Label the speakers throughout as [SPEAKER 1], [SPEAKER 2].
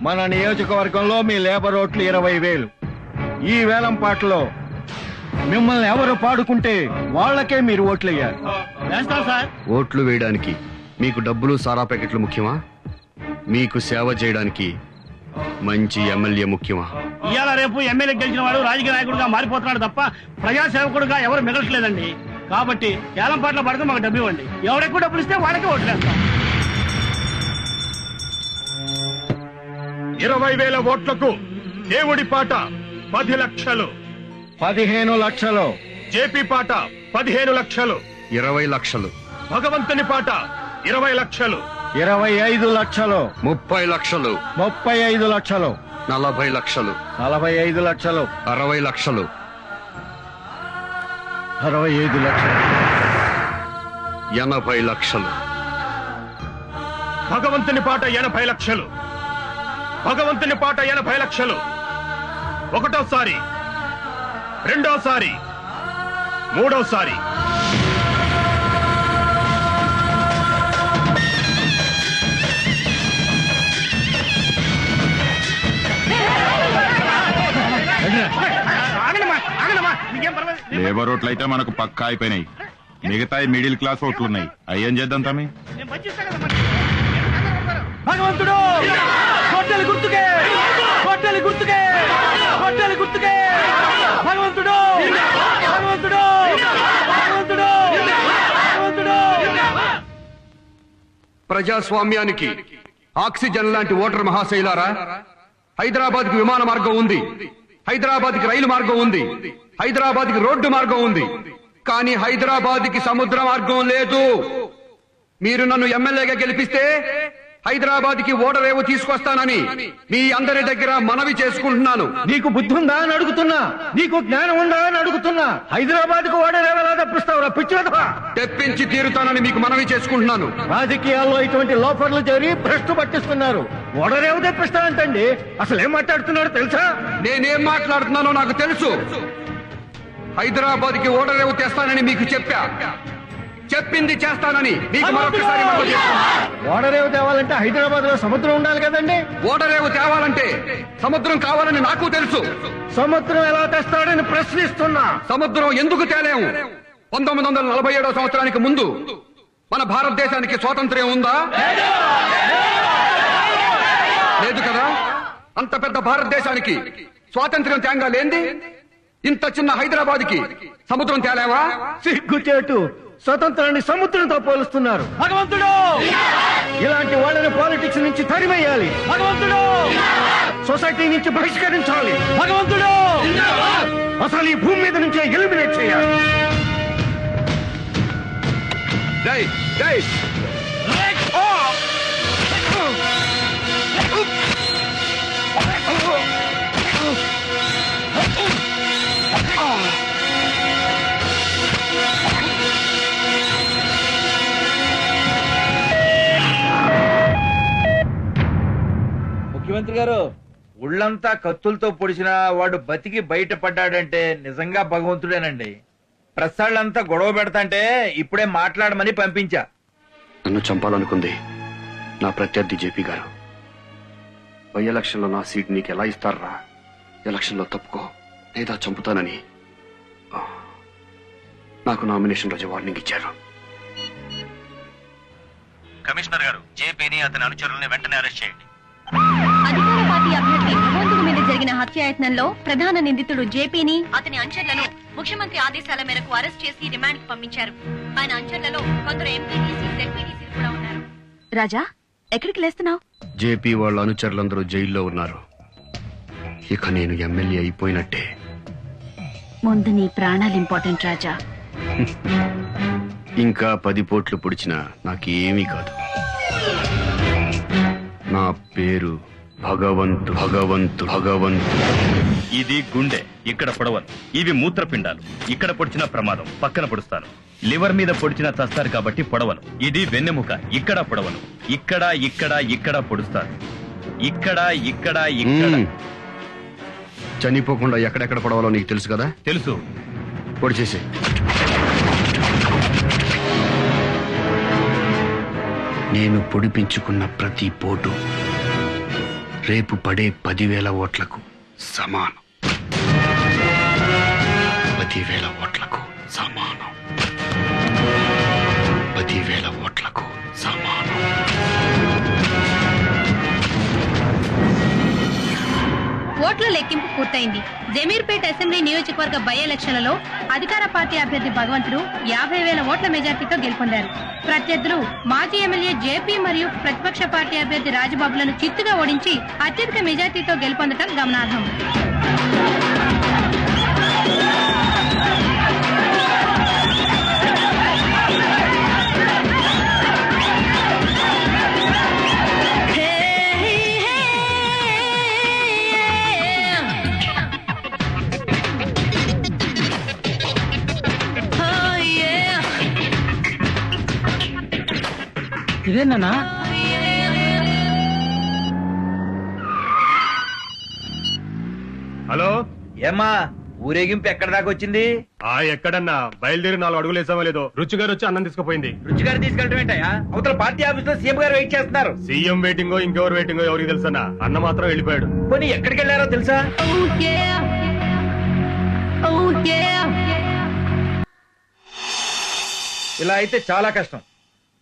[SPEAKER 1] మన నియోజకవర్గంలో మీ లేబర్ ఓట్లు 20,000. ఈ వేలం పాటలో మిమ్మల్ని ఎవరు పాడుకుంటే వాళ్ళకే మీరు ఓట్లు వేయాలి.
[SPEAKER 2] ఓట్లు వేయడానికి మీకు డబ్బులు సారా ప్యాకెట్లు ముఖ్యమా? మీకు సేవ చేయడానికి మంచి ఎమ్మెల్యే ముఖ్యమా?
[SPEAKER 3] ఇవాళ రేపు ఎమ్మెల్యే గెలిచిన వాడు రాజకీయ నాయకుడిగా మారిపోతున్నాడు తప్ప ప్రజాసేవకుడుగా ఎవరు మిగలట్లేదండి. కాబట్టి వేలం పాటలో పడితే మాకు డబ్బు ఇవ్వండి. ఎవరెక్కువ డబ్బులు ఇస్తే వాళ్ళకే ఓట్లు వేస్తాం.
[SPEAKER 4] 20,000 ఓట్లకు దేవుడి పాట 10 లక్షలు,
[SPEAKER 1] 15 లక్షలు.
[SPEAKER 4] జేపీ పాట 15 లక్షలు,
[SPEAKER 2] 20 లక్షలు.
[SPEAKER 4] భగవంతుని పాట 20 లక్షలు,
[SPEAKER 1] 25 లక్షలు,
[SPEAKER 2] 30 లక్షలు,
[SPEAKER 1] 35 లక్షలు,
[SPEAKER 2] 40 లక్షలు,
[SPEAKER 1] 45 లక్షలు,
[SPEAKER 2] 60 లక్షలు,
[SPEAKER 1] 65 లక్షలు,
[SPEAKER 2] 80 లక్షలు.
[SPEAKER 4] భగవంతుని పాట 80 లక్షలు, భగవంతుని పాట 80 లక్షలు. ఒకటోసారి, రెండోసారి, మూడోసారి.
[SPEAKER 5] లేబర్ ఓట్లు అయితే మనకు పక్కా అయిపోయినాయి. మిగతా మిడిల్ క్లాస్ ఓట్లు ఉన్నాయి. అయ్యేం చేద్దాం తమ్మి?
[SPEAKER 3] భగవంతుడు కొట్టెలు గుర్తుకే, కొట్టెలు గుర్తుకే, కొట్టెలు గుర్తుకే. భగవంతుడు, భగవంతుడు, భగవంతుడు, భగవంతుడు.
[SPEAKER 2] ప్రజాస్వామ్యానికి ఆక్సిజన్ లాంటి ఓటర్ మహాశైలారా, హైదరాబాద్ కి విమాన మార్గం ఉంది, హైదరాబాద్ కి రైలు మార్గం ఉంది, హైదరాబాద్ కి రోడ్డు మార్గం ఉంది. కానీ హైదరాబాద్ కి సముద్ర మార్గం లేదు. మీరు నన్ను ఎమ్మెల్యేగా గెలిపిస్తే హైదరాబాద్ కి ఓడరేవు తీసుకొస్తానని మీ అందరి దగ్గర మనవి చేసుకుంటున్నాను.
[SPEAKER 1] నీకు బుద్ధి ఉందా అని అడుగుతున్నా, నీకు జ్ఞానం ఉందా అని అడుగుతున్నా. హైదరాబాద్ కు ఓడరేవలా తప్పిస్తావురా పిచ్చివా?
[SPEAKER 2] తెప్పించి తీరుతానని మీకు మనవి చేసుకుంటున్నాను.
[SPEAKER 1] రాజకీయాల్లో ఇటువంటి లోఫర్లు చేరి భ్రష్టు పట్టిస్తున్నారు. ఓడరేవు తెప్పిస్తానంటండి. అసలు ఏం మాట్లాడుతున్నాడో తెలుసా?
[SPEAKER 2] నేనేం మాట్లాడుతున్నానో నాకు తెలుసు. హైదరాబాద్ కి ఓడరేవు తెస్తానని మీకు చెప్పా, చెప్పింది చేస్తానని మీకు మరొకసారి మనవి చేస్తున్నా.
[SPEAKER 1] ఓడరేవు తేవాలంటే హైదరాబాద్ లో సముద్రం ఉండాలి కదండి.
[SPEAKER 2] ఓడరేవు తేవాలంటే సముద్రం కావాలని నాకు తెలుసు.
[SPEAKER 1] సముద్రం ఎలా తెస్తాడని ప్రశ్నిస్తున్నా.
[SPEAKER 2] సముద్రం ఎందుకు తేలేము? 1947 సంవత్సరానికి ముందు మన భారతదేశానికి స్వాతంత్ర్యం ఉందా? లేదు కదా. అంత పెద్ద భారతదేశానికి స్వాతంత్ర్యం తేంగా లేంది ఇంత చిన్న హైదరాబాద్ కి సముద్రం తేలేవా?
[SPEAKER 1] సిగ్గుచేటు, స్వతంత్రాన్ని సముద్రంతో పోలుస్తున్నారు.
[SPEAKER 3] భగవంతుడు,
[SPEAKER 1] ఇలాంటి వాళ్ళని పాలిటిక్స్ నుంచి తరిమేయాలి.
[SPEAKER 3] భగవంతుడు,
[SPEAKER 1] సొసైటీ నుంచి బహిష్కరించాలి.
[SPEAKER 3] భగవంతుడు.
[SPEAKER 1] అసలు ఈ భూమి మీద నుంచే ఎలిమినేట్ చేయాలి.
[SPEAKER 2] జై జై.
[SPEAKER 6] ముఖ్యమంత్రి గారు, ఉళ్ళంతా కత్తులతో పొడిచిన వాడు బతికి బయటపడ్డాడంటే నిజంగా భగవంతుడేనండి. ప్రసాళ్ళంతా గొడవ పెడతాంటే ఇప్పుడే మాట్లాడమని పంపించా.
[SPEAKER 2] నన్ను చంపాలనుకుంది నా ప్రత్యర్థి జేపీ గారు. బై ఎలక్షన్ లో నా సీట్ నీకు ఎలా ఇస్తారా? ఎలక్షన్ లో తప్పుకో లేదా చంపుతానని నాకు నామినేషన్ రోజు వార్నింగ్ ఇచ్చారు.
[SPEAKER 7] కమిషనర్ గారు, జేపీని అతని అనుచరుల్ని వెంటనే అరెస్ట్ చేయండి.
[SPEAKER 8] అధికార పార్టీ అభ్యర్థి భగవంతుడి మీద జరిగిన హత్యాయత్నంలో ప్రధాన నిందితుడు జేపీని అతని అనుచరులను ముఖ్యమంత్రి ఆదేశాల మేరకు అరెస్ట్ చేసి రిమాండ్ కు పంపించారు. ఆయన అనుచరులలో కొందరు ఎంపీటీసీ, జెడ్పీటీసీలు కూడా ఉన్నారు. రాజా, ఎక్కడికి లేస్తున్నావు?
[SPEAKER 2] జేపీ వాళ్ళ అనుచరులందరూ జైల్లో ఉన్నారు. ఇక నేను ఎమ్మెల్యే అయిపోయినట్టే.
[SPEAKER 8] ముందు నీ ప్రాణాలు ఇంపార్టెంట్ రాజా.
[SPEAKER 2] ఇంకా 10 పోట్లు పొడిచినా నాకేమీ కాదు. నా పేరు భగవంతు, భగవంతు, భగవంతు.
[SPEAKER 7] ఇది గుండె, ఇక్కడ పొడవను. ఇవి మూత్రపిండాలు, ఇక్కడ పొడిచిన ప్రమాదం, పక్కన పొడుస్తాను. లివర్ మీద పొడిచిన చస్తారు కాబట్టి పొడవను. ఇది వెన్నెముక, ఇక్కడ పొడవను. ఇక్కడ ఇక్కడ ఇక్కడ పొడుస్తాను. ఇక్కడ ఇక్కడ ఇక్కడ.
[SPEAKER 2] చనిపోకుండా ఎక్కడెక్కడ పడవాలో నీకు తెలుసు కదా?
[SPEAKER 7] తెలుసు.
[SPEAKER 2] పొడిచేసి. నేను పొడిపించుకున్న ప్రతి పోటు రేపు పడే 10,000 ఓట్లకు సమానం. 10,000 ఓట్లకు సమానం. 10,000 ఓట్లకు సమానం.
[SPEAKER 8] ఓట్ల లెక్కింపు పూర్తయింది. జమీర్పేట అసెంబ్లీ నియోజకవర్గ బై ఎలక్షన్లలో అధికార పార్టీ అభ్యర్థి భగవంతుడు 50,000 ఓట్ల మెజార్టీతో గెలుపొందారు. ప్రత్యర్థులు మాజీ ఎమ్మెల్యే జేపీ మరియు ప్రతిపక్ష పార్టీ అభ్యర్థి రాజబాబులను చిత్తుగా ఓడించి అత్యధిక మెజార్టీతో గెలుపొందడం గమనార్హం.
[SPEAKER 3] ఇదేనా?
[SPEAKER 4] హలో,
[SPEAKER 6] ఏమ్మా ఊరేగింపు ఎక్కడ దాకా వచ్చింది?
[SPEAKER 4] ఎక్కడన్నా బయలుదేరి 4 అడుగులు వేసామో లేదో రుచిగారు వచ్చి అన్నం తీసుకుపోయింది.
[SPEAKER 6] రుచిగారు తీసుకెళ్ళటం ఏంటయ్యా? అవతల పార్టీ ఆఫీస్ లో సీఎం గారు వెయిట్ చేస్తున్నారు.
[SPEAKER 4] సీఎం వెయిటింగో ఇంకెవరు వెయిటింగో ఎవరికి తెలుసన్నా, అన్న మాత్రం వెళ్ళిపోయాడు.
[SPEAKER 6] పోనీ ఎక్కడికి వెళ్ళారో తెలుసా? ఇలా అయితే చాలా కష్టం.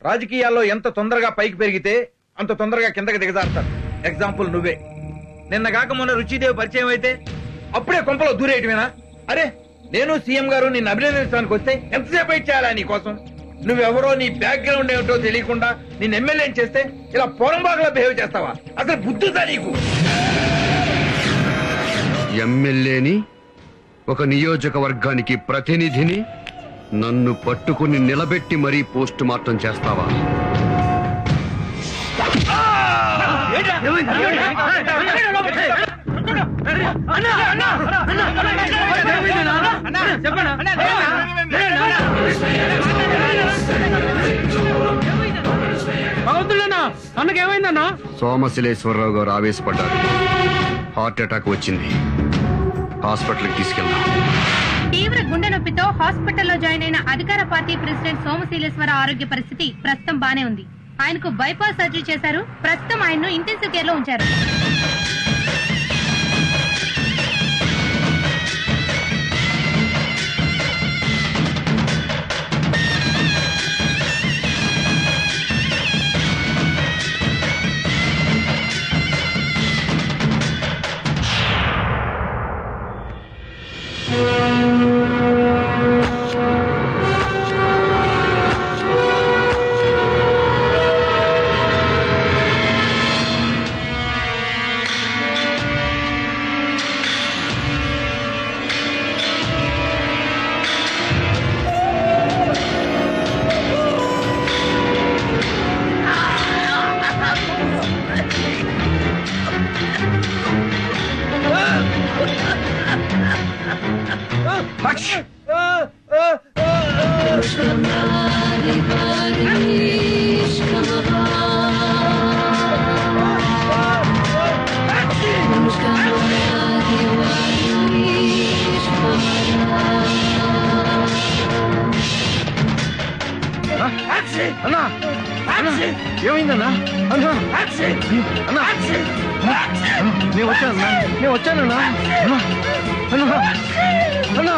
[SPEAKER 6] రాజకీయాల్లో ఎంత తొందరగా పైకి పెరిగితే అంత తొందరగా కిందకి దిగజారుతారు. ఎగ్జాంపుల్ నువ్వే. నిన్న కాక మొన్న రుచిదేవి పరిచయం అయితే అప్పుడే కొంపలో దూరేయటమేనా? అరే, నేను సీఎం గారు నిన్ను అభినందించడానికి వస్తే ఎంతసేపు వెయిట్ చేయాలా నీ కోసం? నువ్వెవరో, నీ బ్యాక్గ్రౌండ్ ఏమిటో తెలియకుండా నేను ఎమ్మెల్యే చేస్తే ఇలా పొరంబాగులో బిహేవ్ చేస్తావా? అసలు బుద్ధుందా నీకు?
[SPEAKER 2] ఎమ్మెల్యేని, ఒక నియోజకవర్గానికి ప్రతినిధిని నన్ను పట్టుకుని నిలబెట్టి మరీ పోస్ట్ మార్టం చేస్తావా?
[SPEAKER 3] అన్నకేమైందన్నా?
[SPEAKER 2] సోమశిలేశ్వరరావు గారు ఆవేశపడ్డారు. హార్ట్ అటాక్ వచ్చింది. హాస్పిటల్కి తీసుకెళ్దాం.
[SPEAKER 8] తీవ్ర గుండె నొప్పితో హాస్పిటల్లో జాయిన్ అయిన అధికార పార్టీ ప్రెసిడెంట్ సోమశీలేశ్వర ఆరోగ్య పరిస్థితి ప్రస్తుతం బానే ఉంది. ఆయనకు బైపాస్ సర్జరీ చేశారు. ప్రస్తుతం ఆయన్ను ఇంటెన్సివ్ కేర్ లో ఉంచారు.
[SPEAKER 1] అన్నా, ఏమైందన్నా? అన్నా, అన్నా, నేను వచ్చానన్నా. అన్నా, అన్నా,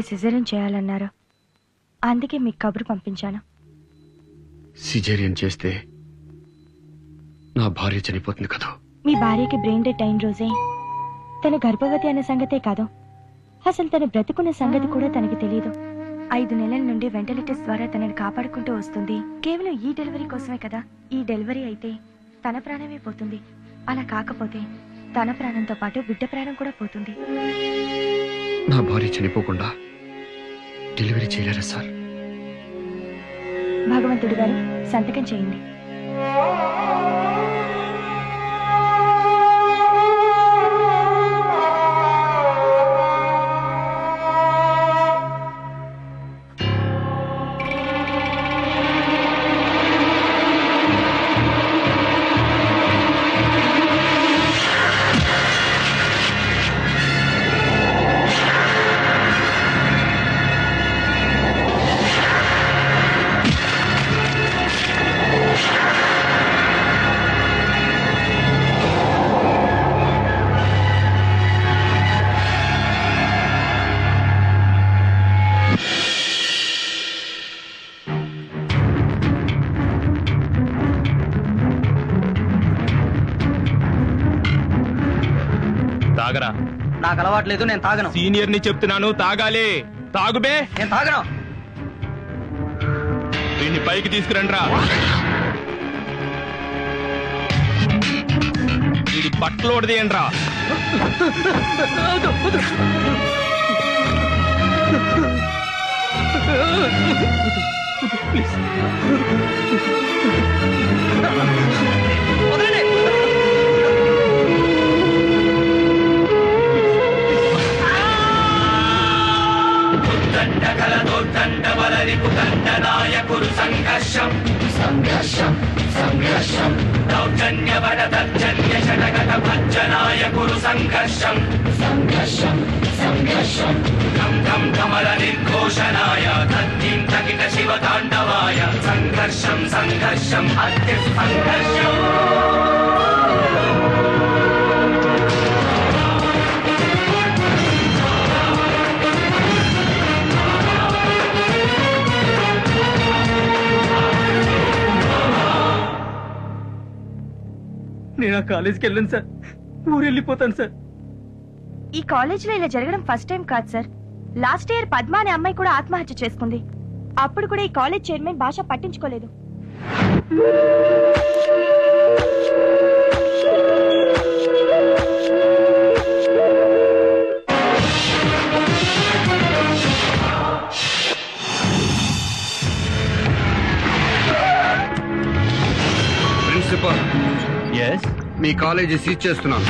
[SPEAKER 9] సిజేరియన్ చేయాలన్నారు. అందుకే మీకు కబురు పంపించాను.
[SPEAKER 2] సిజేరియన్ చేస్తే నా భార్య చనిపోతుంది కదా.
[SPEAKER 9] మీ భార్యకి బ్రెయిన్ డెడ్ అయిన రోజే తన గర్భవతి అనే సంగతే కాదు, అసలు తను బ్రతుకున్న సంగతి కూడా తనకి తెలియదు. 5 నెలల నుండి వెంటిలేటర్స్ ద్వారా తనని కాపాడుకుంటూ వస్తుంది. కేవలం ఈ డెలివరీ కోసమే కదా. ఈ డెలివరీ అయితే తన ప్రాణమే పోతుంది. అలా కాకపోతే తన ప్రాణంతో పాటు బిడ్డ ప్రాణం కూడా పోతుంది.
[SPEAKER 2] నా భార్య చనిపోకుండా డెలివరీ చేయలేరా సార్?
[SPEAKER 9] భగవంతుడు గారు సంతకం చేయండి.
[SPEAKER 7] తాగరా.
[SPEAKER 10] నాకు అలవాట్లేదు, నేను తాగను.
[SPEAKER 7] సీనియర్ ని చెప్తున్నాను, తాగాలి. తాగుబే.
[SPEAKER 10] నేను తాగను.
[SPEAKER 7] దీన్ని పైకి తీసుకురండి రా. ఇది బట్టలు ఓడదీయండి రా.
[SPEAKER 11] కమల నిర్ఘోషణాయ తద్దిం తగిట శివ తాండవాయ సంఘర్షం సంఘర్షం అత్య సంఘర్షం.
[SPEAKER 10] నేను ఆ కాలేజీకి వెళ్ళాను సార్. ఊరు వెళ్ళిపోతాను సార్.
[SPEAKER 9] ఈ కాలేజీలో ఇలా జరగడం ఫస్ట్ టైం కాదు సార్. లాస్ట్ ఇయర్ పద్మ అనే అమ్మాయి కూడా ఆత్మహత్య చేసుకుంది. అప్పుడు కూడా ఈ కాలేజ్ చైర్మన్ భాష పట్టించుకోలేదు.
[SPEAKER 2] Principal,
[SPEAKER 7] yes.
[SPEAKER 2] మీ కాలేజీ సీజ్ చేస్తున్నాను.